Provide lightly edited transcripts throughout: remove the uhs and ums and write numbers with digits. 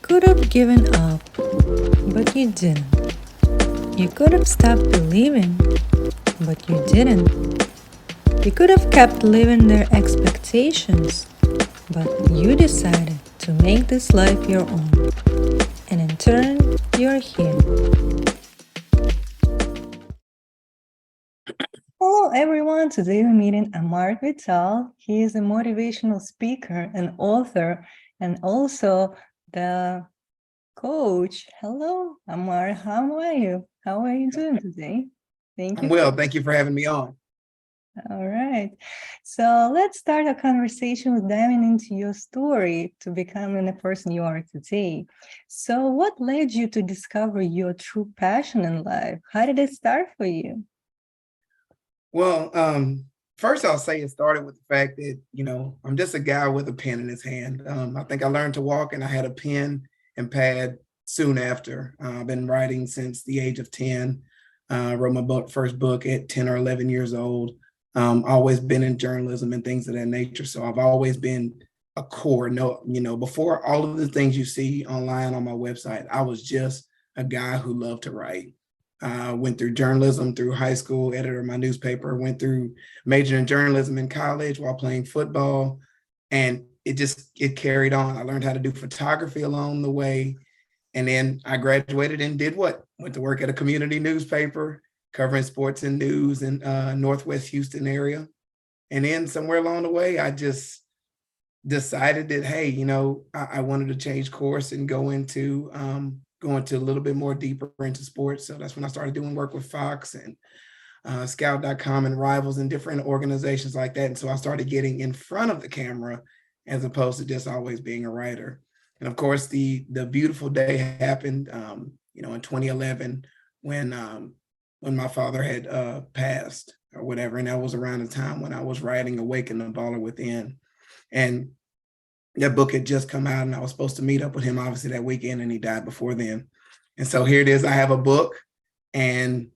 could have given up, but you didn't. You could have stopped believing, but you didn't. You could have kept living their expectations, but you decided to make this life your own. And in turn, you're here. Hello, everyone. Today we're meeting Ahmard Vital. He is a motivational speaker and author, and also the coach. Hello, Ahmard. How are you? How are you doing today? Thank I'm you. well. Thank you for having me on. All right. So let's start a conversation with diving into your story to becoming the person you are today. So, what led you to discover your true passion in life? How did it start for you? Well, first I'll say it started with the fact that, I'm just a guy with a pen in his hand. I think I learned to walk and I had a pen and pad soon after. I've been writing since the age of 10. Wrote my first book at 10 or 11 years old. Always been in journalism and things of that nature. So I've always been a core. No, before all of the things you see online on my website, I was just a guy who loved to write. Went through journalism through high school, editor of my newspaper, went through major in journalism in college while playing football. And it carried on. I learned how to do photography along the way. And then I graduated and did what? Went to work at a community newspaper, covering sports and news in Northwest Houston area. And then somewhere along the way, I just decided that, hey, I wanted to change course and go into a little bit more deeper into sports. So that's when I started doing work with Fox and Scout.com and Rivals and different organizations like that. And so I started getting in front of the camera as opposed to just always being a writer. And of course, the beautiful day happened, in 2011 when my father had passed or whatever. And that was around the time when I was writing Awaken the Baller Within. And that book had just come out and I was supposed to meet up with him obviously that weekend and he died before then. And so here it is, I have a book and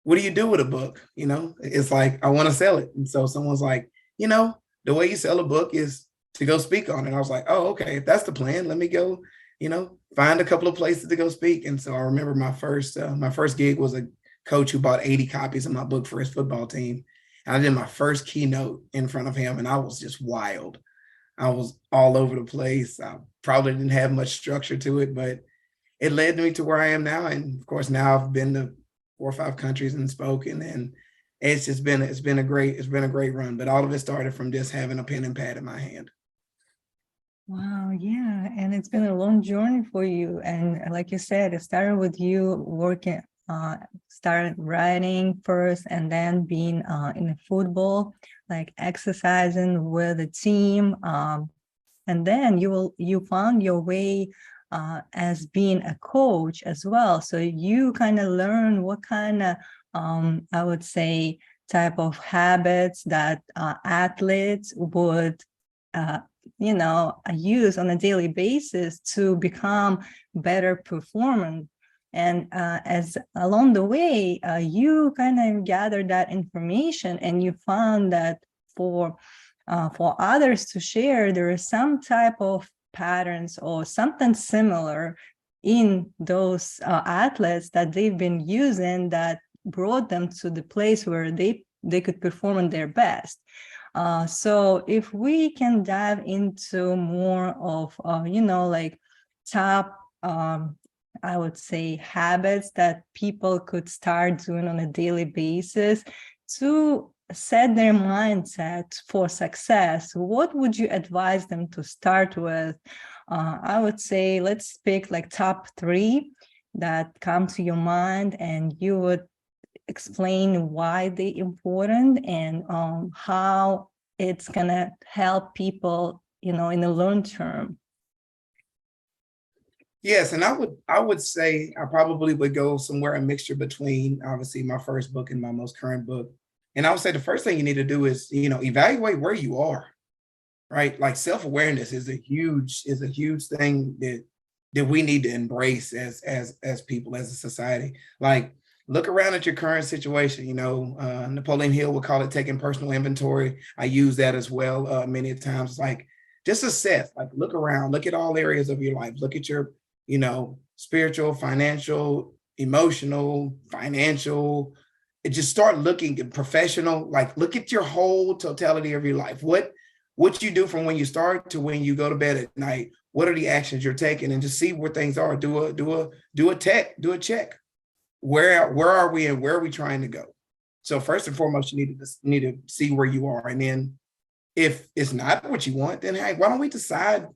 what do you do with a book? It's like, I want to sell it. And so someone's like, the way you sell a book is to go speak on it. I was like, oh, okay, if that's the plan, let me go, find a couple of places to go speak. And so I remember my first gig was a coach who bought 80 copies of my book for his football team. And I did my first keynote in front of him and I was just wild. I was all over the place. I probably didn't have much structure to it, but it led me to where I am now. And of course, now I've been to 4 or 5 countries and spoken, and it's been a great run. But all of it started from just having a pen and pad in my hand. Wow, yeah. And it's been a long journey for you. And like you said, it started with you working, started writing first and then being in the football, like exercising with a team. And then you found your way as being a coach as well. So you kind of learn what kind of, I would say, type of habits that athletes would use on a daily basis to become better performing. And as along the way, you kind of gathered that information and you found that for others to share, there is some type of patterns or something similar in those athletes that they've been using that brought them to the place where they could perform at their best. So if we can dive into more of, like top, I would say, habits that people could start doing on a daily basis to set their mindset for success, what would you advise them to start with? I would say, let's pick like top 3 that come to your mind and you would explain why they're important and how it's gonna help people, in the long term. Yes, and I would say I probably would go somewhere a mixture between obviously my first book and my most current book. And I would say the first thing you need to do is, evaluate where you are, right? Like self-awareness is a huge thing that we need to embrace as people, as a society. Like look around at your current situation. Napoleon Hill would call it taking personal inventory. I use that as well many times. Like just assess, like look around, look at all areas of your life, look at your, spiritual, financial, emotional, financial, and just start looking at professional, like look at your whole totality of your life. What you do from when you start to when you go to bed at night, what are the actions you're taking, and just see where things are. Do a check. Where are we and where are we trying to go? So first and foremost, you need to see where you are. And then if it's not what you want, then hey, why don't we decide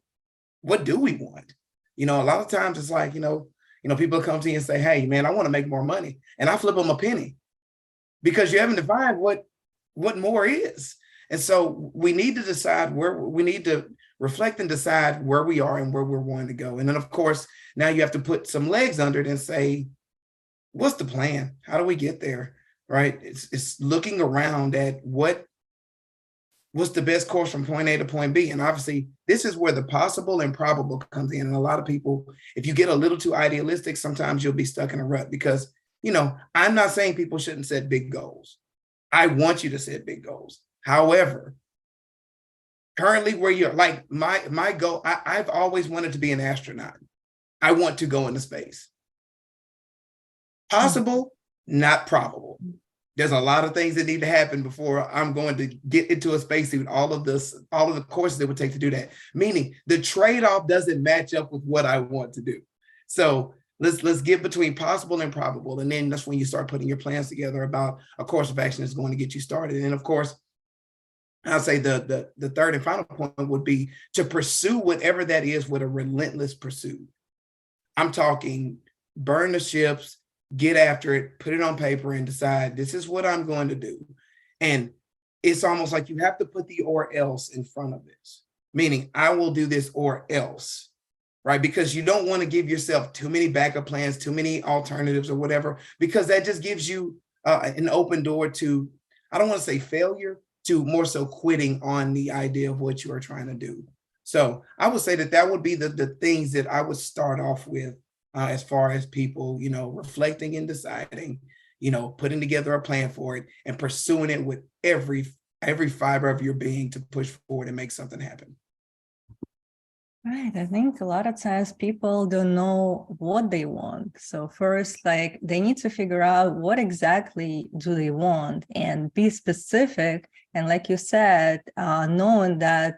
what do we want? A lot of times it's like, people come to you and say, hey, man, I want to make more money. And I flip them a penny because you haven't defined what more is. And so we need to decide we need to reflect and decide where we are and where we're wanting to go. And then, of course, now you have to put some legs under it and say, what's the plan? How do we get there? Right? It's looking around at what's the best course from point A to point B. And obviously, this is where the possible and probable comes in. And a lot of people, if you get a little too idealistic, sometimes you'll be stuck in a rut because, I'm not saying people shouldn't set big goals. I want you to set big goals. However, currently where you're like my goal, I've always wanted to be an astronaut. I want to go into space. Possible, not probable. There's a lot of things that need to happen before I'm going to get into a spacesuit, all of the courses it would take to do that. Meaning the trade-off doesn't match up with what I want to do. So let's get between possible and probable. And then that's when you start putting your plans together about a course of action that's going to get you started. And of course, I'll say the third and final point would be to pursue whatever that is with a relentless pursuit. I'm talking burn the ships, get after it, put it on paper and decide this is what I'm going to do. And it's almost like you have to put the or else in front of this, meaning I will do this or else, right? Because you don't want to give yourself too many backup plans, too many alternatives or whatever, because that just gives you an open door to, I don't want to say failure, to more so quitting on the idea of what you are trying to do. So I would say that would be the things that I would start off with as far as people, reflecting and deciding, putting together a plan for it and pursuing it with every fiber of your being to push forward and make something happen. Right. I think a lot of times people don't know what they want. So first, like they need to figure out what exactly do they want and be specific. And like you said, knowing that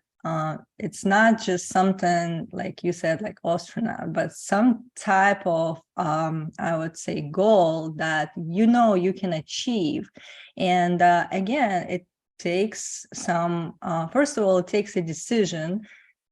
it's not just something like you said, like astronaut, but some type of, I would say, goal that you can achieve. And again, it takes some, first of all, it takes a decision.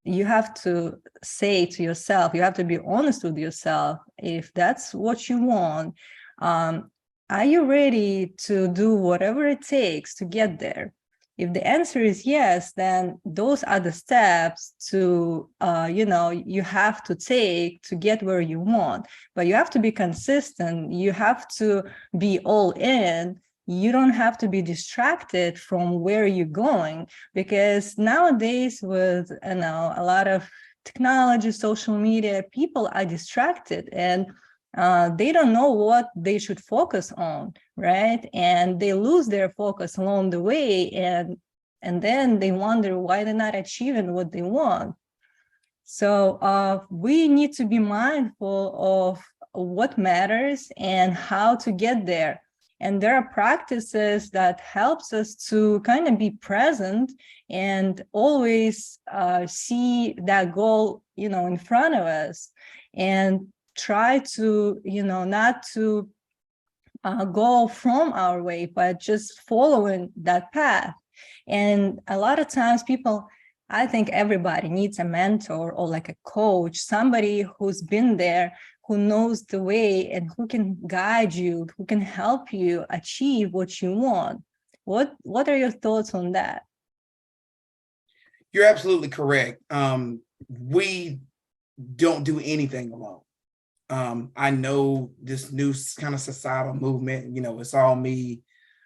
You have to say to yourself, you have to be honest with yourself, if that's what you want, are you ready to do whatever it takes to get there? If the answer is yes, then those are the steps to, you have to take to get where you want. But you have to be consistent. You have to be all in. You don't have to be distracted from where you're going, because nowadays with a lot of technology, social media, people are distracted and they don't know what they should focus on, right? And they lose their focus along the way, and then they wonder why they're not achieving what they want. So we need to be mindful of what matters and how to get there. And there are practices that helps us to kind of be present and always see that goal, in front of us, and try to, not to go from our way, but just following that path. And a lot of times I think everybody needs a mentor or like a coach, somebody who's been there, who knows the way and who can guide you, who can help you achieve what you want. What are your thoughts on that? You're absolutely correct. We don't do anything alone. I know this new kind of societal movement, it's all me.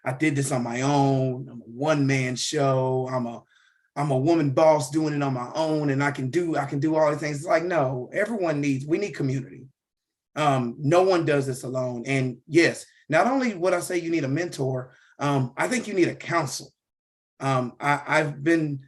I did this on my own. I'm a one-man show. I'm a woman boss doing it on my own, and I can do all the things. It's like, no, we need community. No one does this alone. And yes, not only would I say you need a mentor, I think you need a counsel. I've been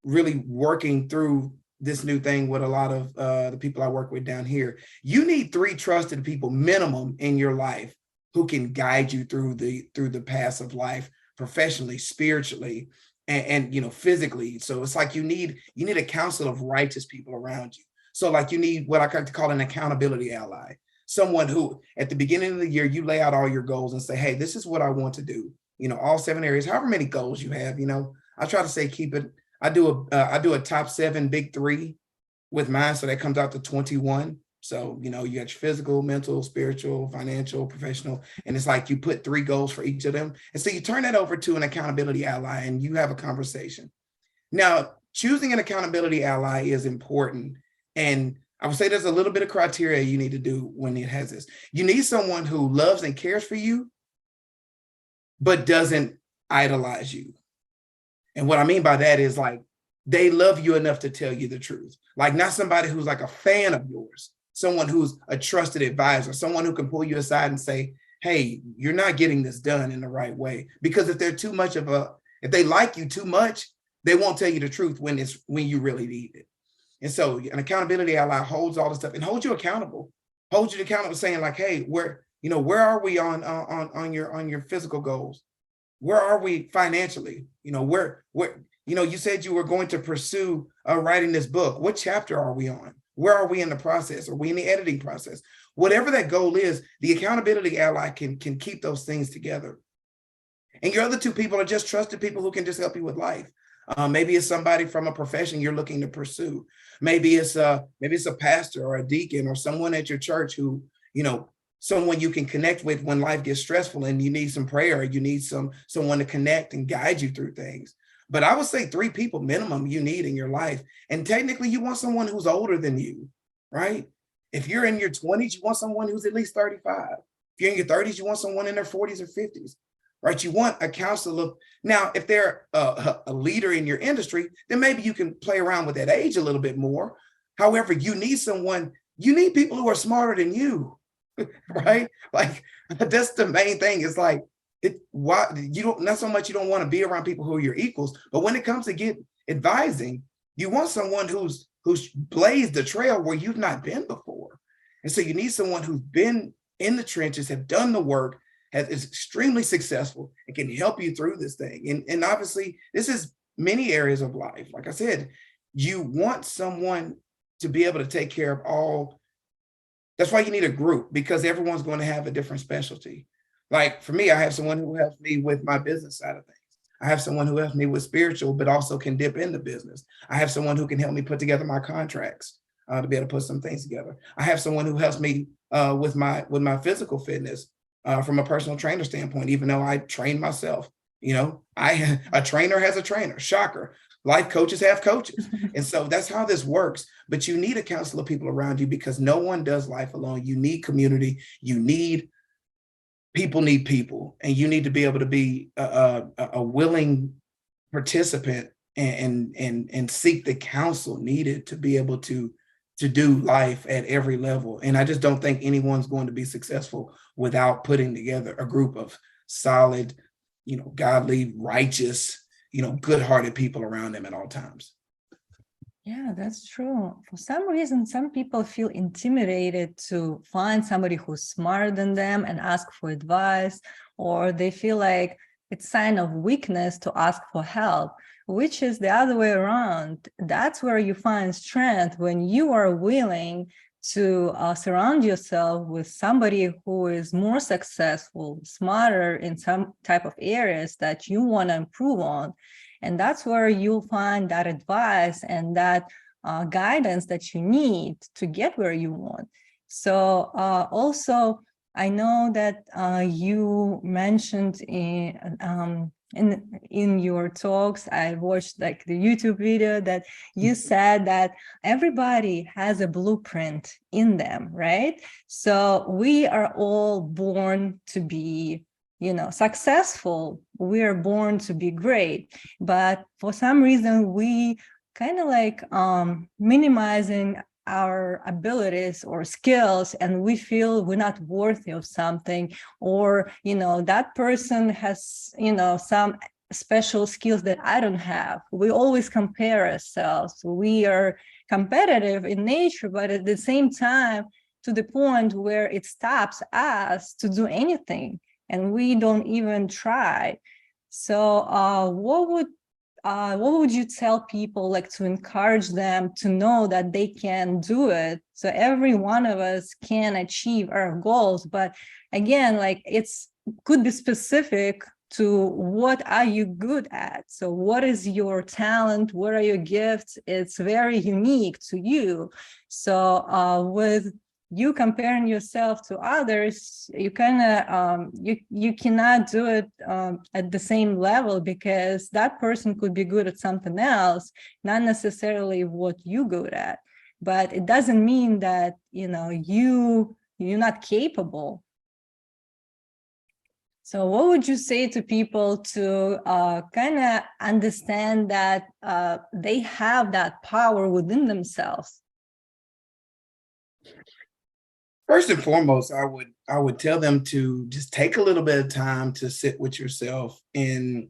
really working through this new thing with a lot of the people I work with down here. You need 3 trusted people minimum in your life who can guide you through the paths of life, professionally, spiritually, and you know, physically. So it's like you need a council of righteous people around you. So like you need what I like to call an accountability ally, someone who at the beginning of the year, you lay out all your goals and say, hey, this is what I want to do. You know, all 7 areas, however many goals you have, you know, I try to say, keep it. I do a top 7 big 3 with mine. So that comes out to 21. So, you know, you got your physical, mental, spiritual, financial, professional, and it's like you put 3 goals for each of them. And so you turn that over to an accountability ally and you have a conversation. Now, choosing an accountability ally is important. And I would say there's a little bit of criteria you need to do when it has this. You need someone who loves and cares for you, but doesn't idolize you. And what I mean by that is like, they love you enough to tell you the truth. Like not somebody who's like a fan of yours, someone who's a trusted advisor, someone who can pull you aside and say, hey, you're not getting this done in the right way. Because if they're too much of if they like you too much, they won't tell you the truth when you really need it. And so an accountability ally holds all this stuff and holds you accountable, saying like, hey, where are we on your physical goals? Where are we financially? You know, where, you said you were going to pursue writing this book. What chapter are we on? Where are we in the process? Are we in the editing process? Whatever that goal is, the accountability ally can keep those things together. And your other 2 people are just trusted people who can just help you with life. Maybe it's somebody from a profession you're looking to pursue. Maybe it's a pastor or a deacon or someone at your church who, you know, someone you can connect with when life gets stressful and you need some prayer, you need someone to connect and guide you through things. But I would say 3 people minimum you need in your life. And technically you want someone who's older than you, right? If you're in your 20s, you want someone who's at least 35. If you're in your 30s, you want someone in their 40s or 50s, right? You want a counselor. Now, if they're a leader in your industry, then maybe you can play around with that age a little bit more. However, you need people who are smarter than you. Right? Like that's the main thing. It's like not so much you don't want to be around people who are your equals, but when it comes to get advising, you want someone who's blazed the trail where you've not been before. And so you need someone who's been in the trenches, have done the work, is extremely successful and can help you through this thing. And obviously this is many areas of life. Like I said, you want someone to be able to take care of all. That's why you need a group, because everyone's going to have a different specialty. Like for me, I have someone who helps me with my business side of things. I have someone who helps me with spiritual, but also can dip into business. I have someone who can help me put together my contracts to be able to put some things together. I have someone who helps me with my physical fitness from a personal trainer standpoint, even though I train myself. You know, a trainer has a trainer. Shocker. Life coaches have coaches. And so that's how this works. But you need a council of people around you because no one does life alone. You need community. People need people. And you need to be able to be a willing participant and seek the counsel needed to be able to do life at every level. And I just don't think anyone's going to be successful without putting together a group of solid, godly, righteous, good-hearted people around them at all times. Yeah, that's true. For some reason, some people feel intimidated to find somebody who's smarter than them and ask for advice, or they feel like it's a sign of weakness to ask for help, which is the other way around. That's where you find strength, when you are willing to surround yourself with somebody who is more successful, smarter in some type of areas that you want to improve on. And that's where you'll find that advice and that guidance that you need to get where you want. So also, I know that you mentioned in your talks, I watched like the YouTube video that you said that everybody has a blueprint in them, right? So we are all born to be, successful. We are born to be great, but for some reason we kind of like minimizing our abilities or skills, and we feel we're not worthy of something, or that person has some special skills that I don't have. We always compare ourselves. We are competitive in nature, but at the same time, to the point where it stops us to do anything, and we don't even try. So what would you tell people, like, to encourage them to know that they can do it? So every one of us can achieve our goals, but again, like, it's could be specific to what are you good at. So what is your talent? What are your gifts? It's very unique to you. So with you comparing yourself to others, you kind of you cannot do it at the same level, because that person could be good at something else, not necessarily what you're good at. But it doesn't mean that, you know, you're not capable. So what would you say to people to kind of understand that they have that power within themselves? First and foremost, I would tell them to just take a little bit of time to sit with yourself and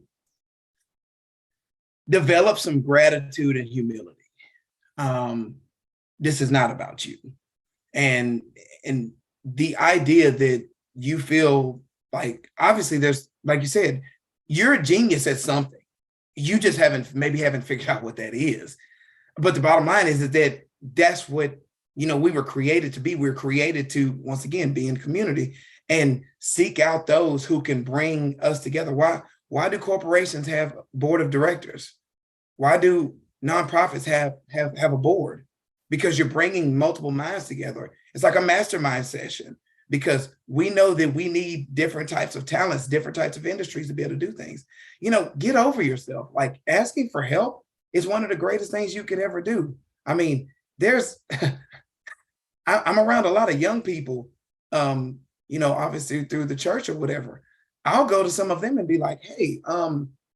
develop some gratitude and humility. Um, this is not about you. And and the idea that you feel like, obviously, there's, like you said, you're a genius at something. You just haven't figured out what that is. But the bottom line is that that's what, we were created to be. We were created to, once again, be in community and seek out those who can bring us together. Why do corporations have board of directors? Why do nonprofits have a board? Because you're bringing multiple minds together. It's like a mastermind session, because we know that we need different types of talents, different types of industries to be able to do things. Get over yourself. Like, asking for help is one of the greatest things you could ever do. I mean, there's I'm around a lot of young people, obviously through the church or whatever. I'll go to some of them and be like, hey,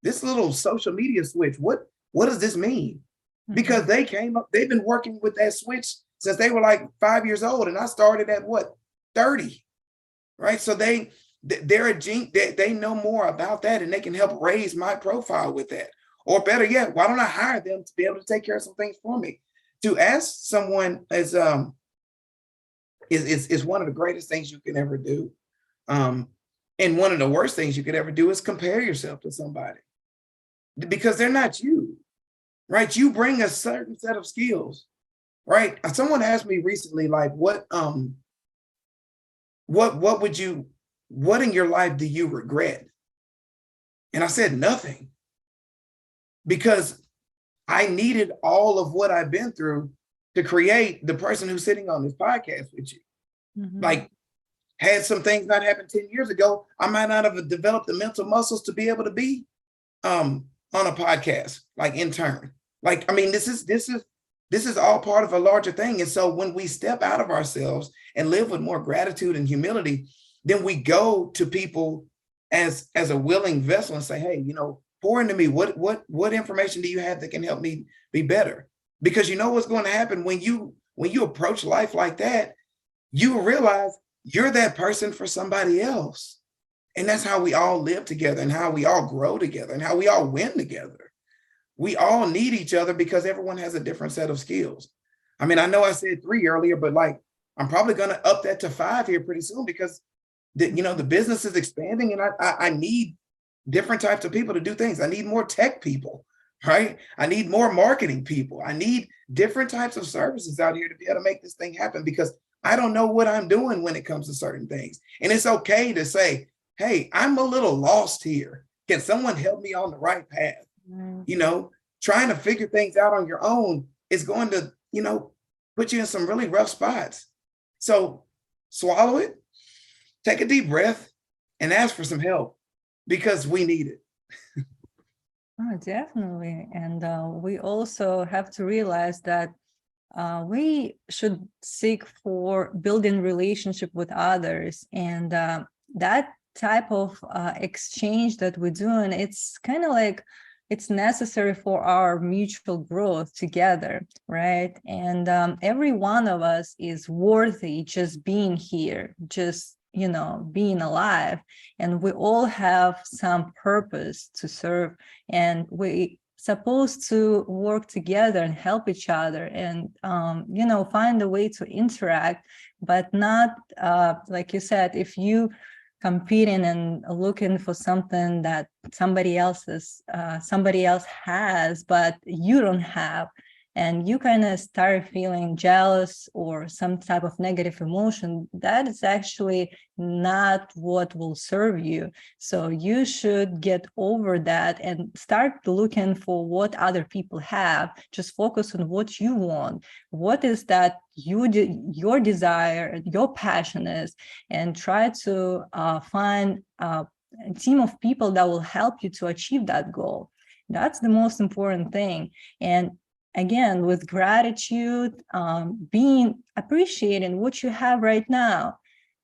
this little social media switch, what does this mean? Because they've been working with that switch since they were like 5 years old. And I started at 30, right? So they're a genius. They know more about that, and they can help raise my profile with that. Or better yet, why don't I hire them to be able to take care of some things for me? To ask someone is one of the greatest things you can ever do. And one of the worst things you could ever do is compare yourself to somebody, because they're not you, right? You bring a certain set of skills, right? Someone asked me recently, like, what in your life do you regret? And I said, nothing, because I needed all of what I've been through to create the person who's sitting on this podcast with you. Like, had some things not happened 10 years ago, I might not have developed the mental muscles to be able to be on a podcast, like, in turn. Like, I mean, this is all part of a larger thing. And so when we step out of ourselves and live with more gratitude and humility, then we go to people as a willing vessel and say, hey, pour into me. What information do you have that can help me be better? Because you know what's going to happen when you approach life like that, you realize you're that person for somebody else. And that's how we all live together, and how we all grow together, and how we all win together. We all need each other because everyone has a different set of skills. I mean, I know I said 3 earlier, but like, I'm probably going to up that to 5 here pretty soon, because the business is expanding, and I need different types of people to do things. I need more tech people, right? I need more marketing people. I need different types of services out here to be able to make this thing happen, because I don't know what I'm doing when it comes to certain things. And it's okay to say, hey, I'm a little lost here. Can someone help me on the right path? Trying to figure things out on your own is going to, put you in some really rough spots. So swallow it, take a deep breath, and ask for some help, because we need it. Oh, definitely. And we also have to realize that we should seek for building relationship with others. And that type of exchange that we're doing, it's kind of like, it's necessary for our mutual growth together, right? And every one of us is worthy just being here, just being alive, and we all have some purpose to serve, and we supposed to work together and help each other, and find a way to interact, but not like you said, if you competing and looking for something that somebody else has but you don't have, and you kind of start feeling jealous or some type of negative emotion, that is actually not what will serve you. So you should get over that and start looking for what other people have. Just focus on what you want. What is that your desire and your passion is, and try to find a team of people that will help you to achieve that goal. That's the most important thing. And again, with gratitude, being appreciating what you have right now.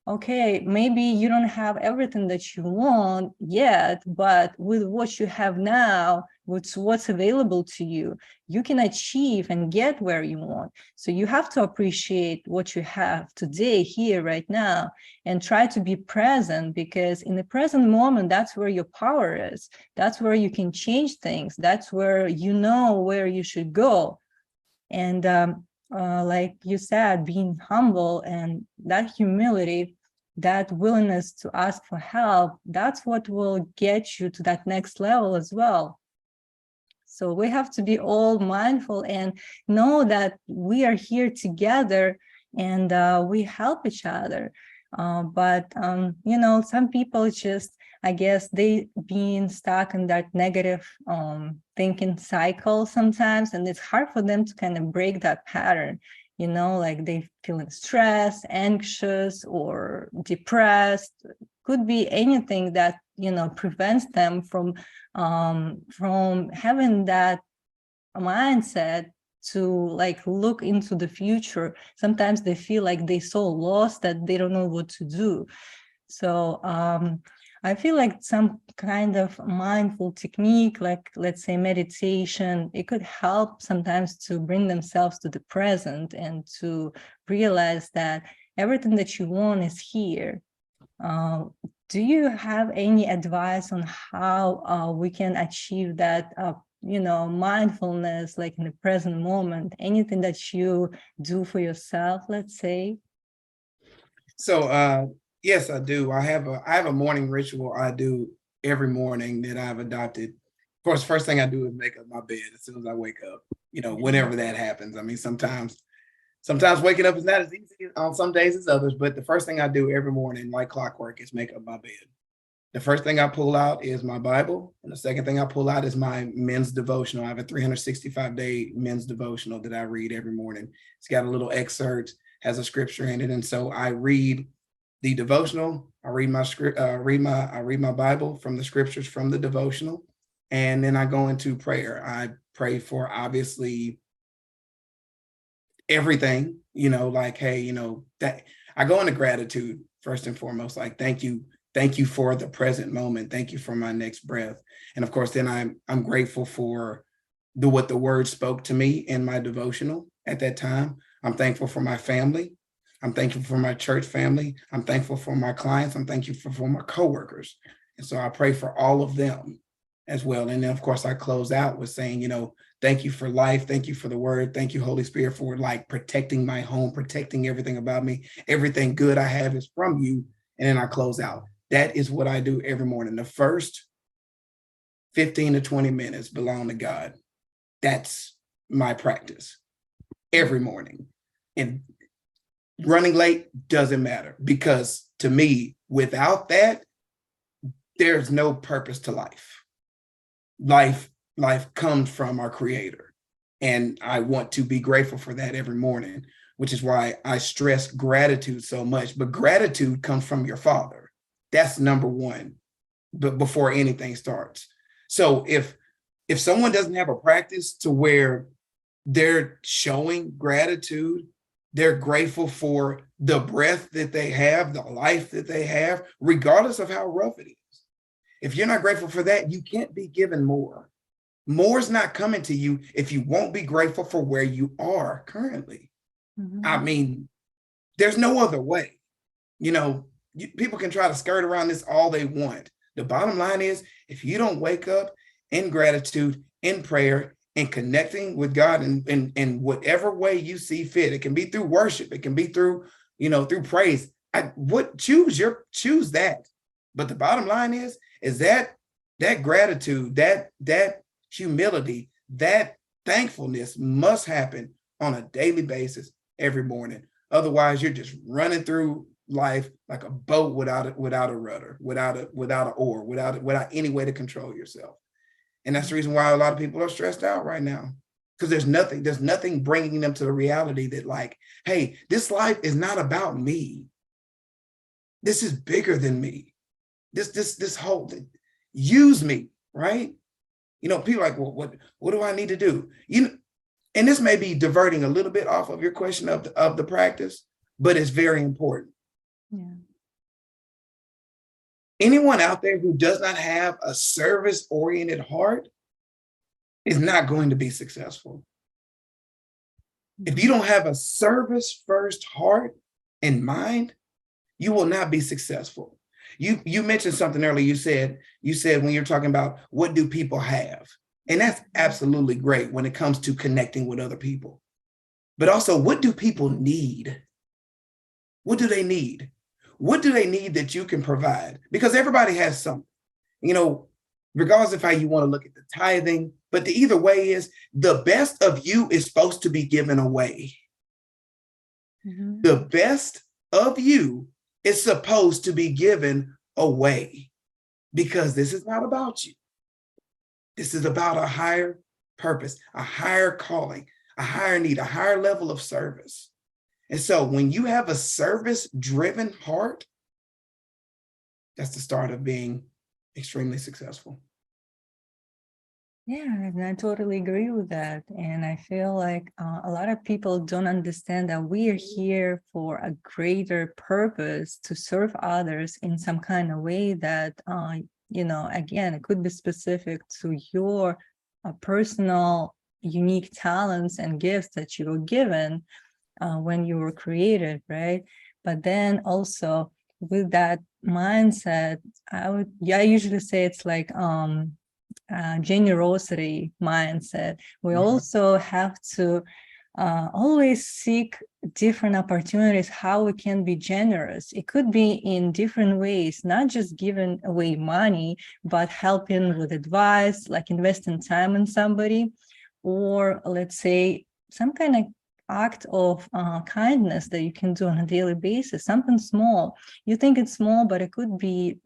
Okay, maybe you don't have everything that you want yet, but with what you have now, with what's available to you, you can achieve and get where you want. So you have to appreciate what you have today, here, right now, and try to be present, because in the present moment, that's where your power is. That's where you can change things. That's where you know where you should go. And like you said, being humble and that humility, that willingness to ask for help, that's what will get you to that next level as well. So we have to be all mindful and know that we are here together, and we help each other. But some people just, I guess, they being stuck in that negative thinking cycle sometimes, and it's hard for them to kind of break that pattern. Like they feeling stressed, anxious, or depressed. Could be anything that prevents them from having that mindset to like look into the future. Sometimes they feel like they're so lost that they don't know what to do. So I feel like some kind of mindful technique, like let's say meditation, it could help sometimes to bring themselves to the present and to realize that everything that you want is here. Do you have any advice on how we can achieve that, mindfulness, like in the present moment? Anything that you do for yourself, let's say? So yes, I do. I have a morning ritual I do every morning that I've adopted. Of course, first thing I do is make up my bed as soon as I wake up, whenever that happens. I mean, sometimes waking up is not as easy on some days as others, but the first thing I do every morning, like clockwork, is make up my bed. The first thing I pull out is my Bible, and the second thing I pull out is my men's devotional. I have a 365-day men's devotional that I read every morning. It's got a little excerpt, has a scripture in it, and so I read the devotional. I read my script, I read my Bible from the scriptures from the devotional, and then I go into prayer. I pray for obviously everything, like, hey, that I go into gratitude first and foremost, like, thank you for the present moment. Thank you for my next breath. And of course, then I'm grateful for what the word spoke to me in my devotional at that time. I'm thankful for my family. I'm thankful for my church family. I'm thankful for my clients. I'm thankful for my coworkers. And so I pray for all of them as well. And then of course I close out with saying, thank you for life. Thank you for the word. Thank you, Holy Spirit, for like protecting my home, protecting everything about me. Everything good I have is from you. And then I close out. That is what I do every morning. The first 15 to 20 minutes belong to God. That's my practice every morning. And running late doesn't matter, because to me, without that, there's no purpose to life. Life comes from our Creator. And I want to be grateful for that every morning, which is why I stress gratitude so much. But gratitude comes from your Father. That's number one, but before anything starts. So if someone doesn't have a practice to where they're showing gratitude, they're grateful for the breath that they have, the life that they have, regardless of how rough it is. If you're not grateful for that, you can't be given more. More is not coming to you if you won't be grateful for where you are currently. Mm-hmm. I mean, there's no other way. people can try to skirt around this all they want. The bottom line is, if you don't wake up in gratitude, in prayer, and connecting with God in whatever way you see fit, it can be through worship, it can be through, through praise. Choose that. But the bottom line is that gratitude, that humility, that thankfulness must happen on a daily basis every morning. Otherwise, you're just running through life like a boat without a rudder, without an oar, without any way to control yourself. And that's the reason why a lot of people are stressed out right now, because there's nothing bringing them to the reality that, like, hey, this life is not about me. This is bigger than me. This whole thing. Use me, right? People are like, well, what do I need to do? And this may be diverting a little bit off of your question of the practice, but it's very important. Yeah. Anyone out there who does not have a service-oriented heart is not going to be successful. If you don't have a service-first heart and mind, you will not be successful. You mentioned something earlier. You said when you're talking about what do people have, and that's absolutely great when it comes to connecting with other people. But also, what do people need? What do they need? What do they need that you can provide? Because everybody has something, regardless of how you want to look at the tithing, but the either way is the best of you is supposed to be given away. Mm-hmm. The best of you is supposed to be given away, because this is not about you. This is about a higher purpose, a higher calling, a higher need, a higher level of service. And so when you have a service-driven heart, that's the start of being extremely successful. Yeah, and I totally agree with that. And I feel like a lot of people don't understand that we are here for a greater purpose, to serve others in some kind of way that, again, it could be specific to your personal, unique talents and gifts that you were given when you were created, right? But then also with that mindset, I usually say it's like generosity mindset. We also have to always seek different opportunities how we can be generous. It could be in different ways, not just giving away money, but helping with advice, like investing time in somebody, or let's say some kind of act of kindness that you can do on a daily basis, something small. You think it's small, but it could be,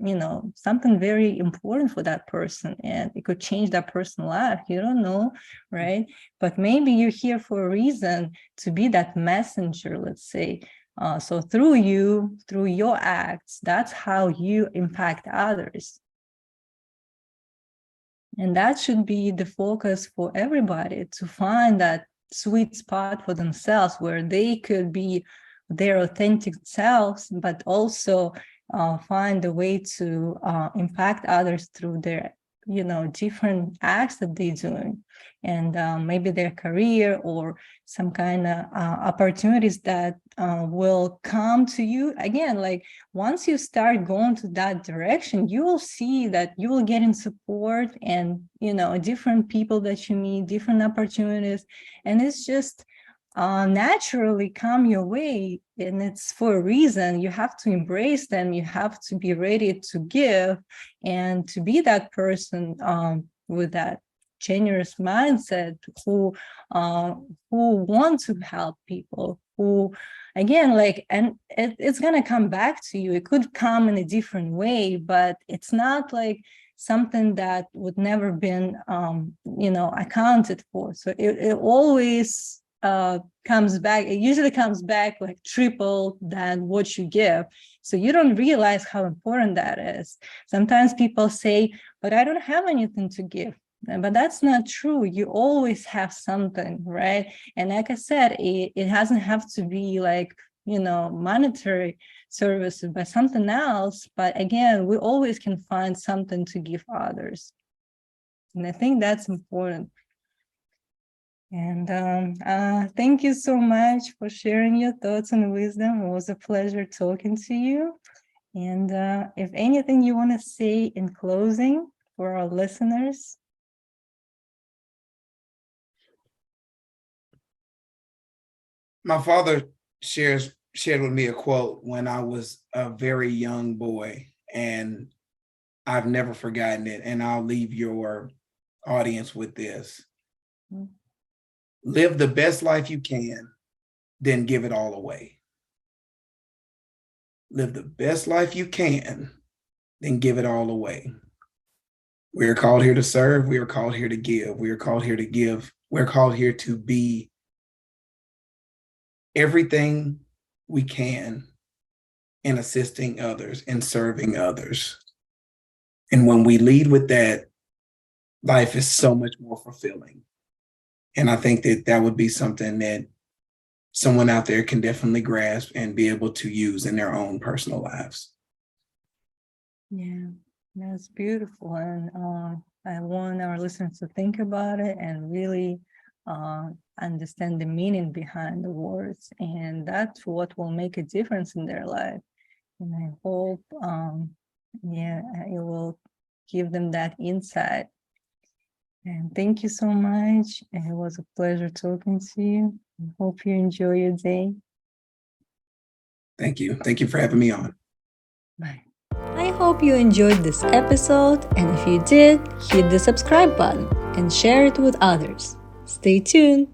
something very important for that person, and it could change that person's life. You don't know, right? But maybe you're here for a reason, to be that messenger, let's say. So through your acts, that's how you impact others. And that should be the focus for everybody, to find that sweet spot for themselves where they could be their authentic selves, but also find a way to impact others through their different acts that they're doing, and maybe their career or some kind of opportunities that will come to you. Again, like once you start going to that direction, you will see that you will get in support, and different people that you meet, different opportunities, and it's just naturally come your way, and it's for a reason. You have to embrace them. You have to be ready to give, and to be that person with that generous mindset, who want to help people, who, again, like, and it's gonna come back to you. It could come in a different way, but it's not like something that would never been accounted for. So it always comes back. It usually comes back like triple than what you give. So you don't realize how important that is. Sometimes people say, but I don't have anything to give. But that's not true. You always have something, right? And like I said, it doesn't have to be like, monetary services, but something else. But again, we always can find something to give others. And I think that's important. And thank you so much for sharing your thoughts and wisdom. It was a pleasure talking to you. And if anything you want to say in closing for our listeners. My father shared with me a quote when I was a very young boy, and I've never forgotten it. And I'll leave your audience with this. Live the best life you can, then give it all away. Live the best life you can, then give it all away. We are called here to serve. We are called here to give. We are called here to give. We're called here to be everything we can in assisting others and serving others. And when we lead with that, life is so much more fulfilling. And I think that that would be something that someone out there can definitely grasp and be able to use in their own personal lives. Yeah, that's beautiful. And I want our listeners to think about it and really understand the meaning behind the words. And that's what will make a difference in their life. And I hope, it will give them that insight. And thank you so much. It was a pleasure talking to you. I hope you enjoy your day. Thank you. Thank you for having me on. Bye. I hope you enjoyed this episode, and if you did, hit the subscribe button and share it with others. Stay tuned.